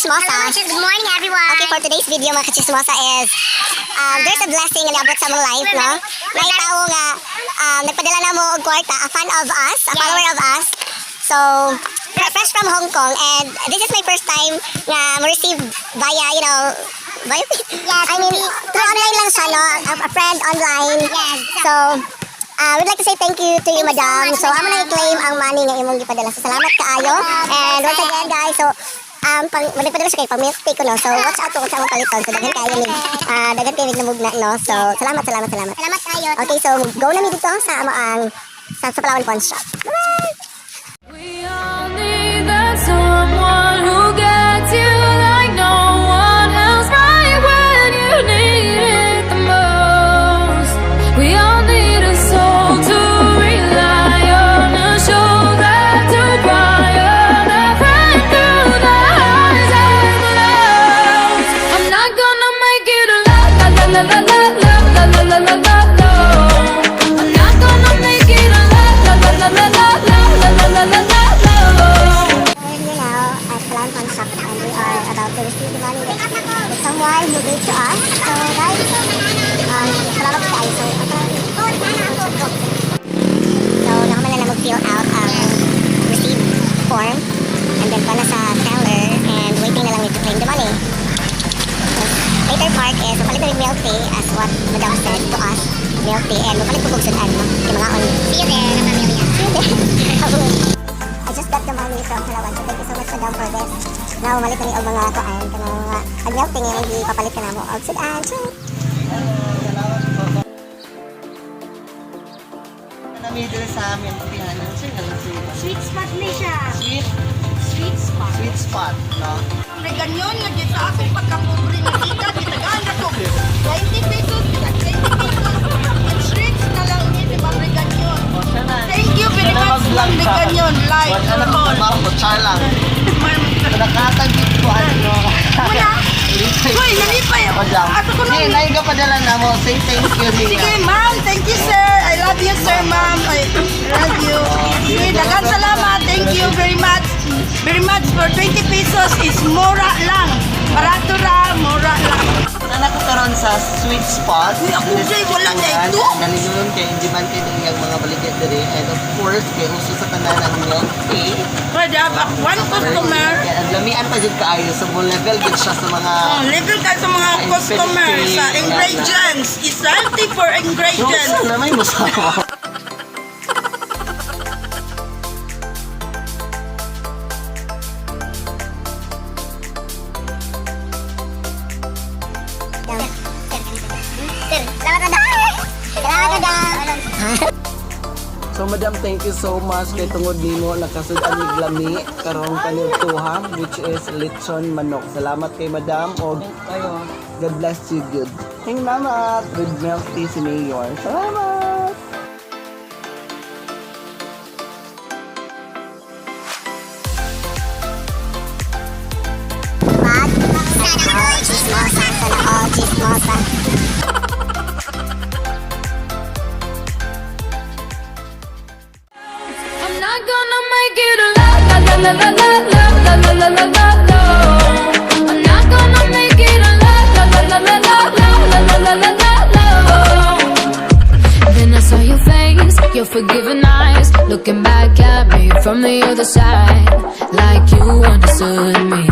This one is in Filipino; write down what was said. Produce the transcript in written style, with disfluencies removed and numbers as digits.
Kachismosa. Good morning, everyone. Okay, for today's video, mga Kachismosa, is there's a blessing na abot sa mong life, no? May tao nga nagpadala na mo og kwarta, a fan of us, a follower of us. So, fresh from Hong Kong, and this is my first time na ma-receive via, I mean, through online lang siya, no? A friend online. Yes. So, we'd like to say thank you to you, madam. So, amo na i-claim ang money nga imong gipadala. So, salamat kaayo. And once again, guys, so, nagpadala siya kay pang-milk tea ko, no? So, watch out kung saan mong paliton. So, daghan kayo mig namugna, no? So, salamat. Salamat kayo. Okay, so, go na mi dito sa amo ang sa Palawan Pawn Shop. Bye! We all need that someone who gets you like no one else, right when you need it the most. We all need a soul to rely on, a shoulder to cry on, a friend through the highs and the lows. I'm not gonna make it alone, la la la la la la la la la la la. I'm not gonna make it alone, la la la la la la la la la la. We're now at Palawan Pawn Shop, and we are about to receive the money that someone who gave to us. So, guys, salamat kayo. So, nakamala na mag-fill out ang receipt form, and then pala sa teller, and waiting na lang to claim the money. So, later part is, mapalit na rin milk tea, as what Madam said to us, milk tea, and mapalit po bugsudan, no? Yung mga on. See you there, Mama Amelia. See you there. I just got the money from Palawan, so thank you so much, Madam, for this. Now, malit na rin ang mga kuan, kanang mga milk tea nga, hindi papalit ka na mo. Og sudan, Namidil sa amin, pihanan siya. Sweet spot na siya. Sweet, Sweet spot. sweet spot, no? May ganyan nga dyan sa akong pagkapobre na kita, gitagaan na to. 20 pesos, 20 pesos. And shrinks na lang yun, di ba, may ganyan. O, siya na. Thank you very much, Ma'am Ganyan. Live Wala for na all. trabaho ko, char lang. Nakatagit ko, ano. Wala. Uy, nalipay. O, dyan. Ato ko Sige, nung... naiga padala na mo. Say thank you, Sige, Nia. ma'am. Thank you, sir. I love you, sir, ma'am. I love you. Sige, dagang salamat. Thank you very much. Very much for 20 pesos is mura lang. Barato ra, mura lang. Punta ko karon sa sweet spot. Uy, ako sa'y wala na ito. Nalingon kay hindi man kay yung mga baligid diri. And of course, kay uso sa tanan ang milk tea. Pwede, one customer. Kaya ang lamian pa dyan kaayo. So, full level good siya sa mga... Level ka sa mga customer sa ingredients. Is healthy for ingredients. Rosa na may masama. Salamat, Madam. Salamat, Madam. So madam, thank you so much kay tungod nimo nakasud-an ni glami karong kanudtuha which is lechon manok. Salamat kay madam og kayo. God bless you good. Thank mama with milk tea si Mayor. Salamat. Sana all chismosa, sana all chismosa. I'm not gonna make it alone, la la la la la la la la la la la la. I'm not gonna make it alone, la la la la la la la la la la la. Then I saw your face, your forgiving eyes, looking back at me from the other side, like you understood me.